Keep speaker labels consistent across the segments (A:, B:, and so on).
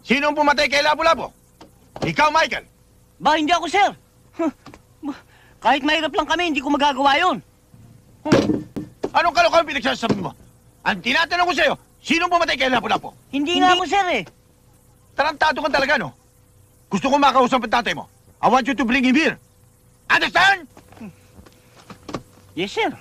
A: Sino ang pumatay kay Lapu-Lapu? Ikaw, Michael.
B: Ba, hindi ako, sir. Kahit mahirap lang kami, hindi ko magagawa yun.
A: Anong kalokohan pinagsasabi mo? Ang tinatanong ko sa'yo, sino ang pumatay kay Lapu-Lapu?
B: Hindi nga ako, sir, eh.
A: Tarantado ka talaga, no? Gusto ko makausap ang tatay mo. I want you to bring him here. Understand?
B: Yes, sir.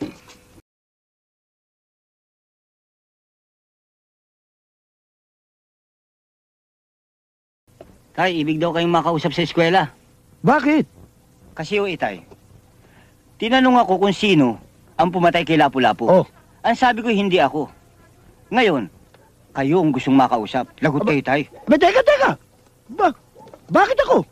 B: Tay, ibig daw kayong makausap sa eskwela.
C: Bakit?
B: Kasi o itay, tinanong ako kung sino ang pumatay kay Lapu-Lapu.
C: Oh.
B: Ang sabi ko, hindi ako. Ngayon, kayo ang gustong makausap. Lagot kayo, tay.
C: Teka! Bakit ako?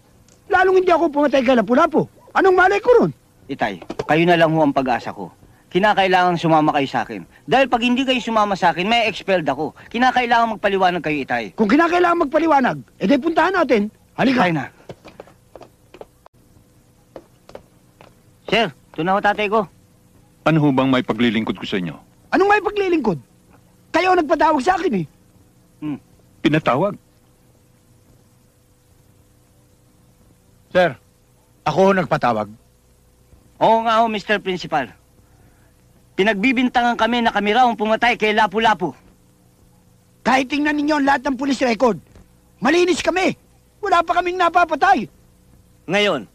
C: Lalong hindi ako pumatay kay Lapu-Lapu. Anong malay ko ron?
B: Itay, kayo na lang ho ang pag-asa ko. Kinakailangan sumama kayo sa akin. Dahil pag hindi kayo sumama sa akin, may expelled ako. Kinakailangan magpaliwanag kayo, itay.
C: Kung kinakailangan magpaliwanag, edi puntahan natin. Halika.
B: Kaya na. Sir, ito na ho tatay ko.
D: Ano ho bang may paglilingkod ko sa inyo?
C: Anong may paglilingkod? Kayo ang nagpatawag sa akin eh.
D: Pinatawag?
A: Sir, ako nagpatawag.
B: Oo nga ho, Mr. Principal. Pinagbibintangan kami na kami raw ang pumatay kay Lapu-Lapu.
C: Kahit tingnan ninyo ang lahat ng police record, malinis kami. Wala pa kaming napapatay.
B: Ngayon,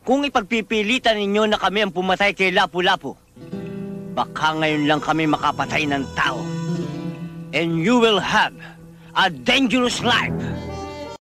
B: kung ipagpipilitan ninyo na kami ang pumatay kay Lapu-Lapu, baka ngayon lang kami makapatay ng tao. And you will have a dangerous life.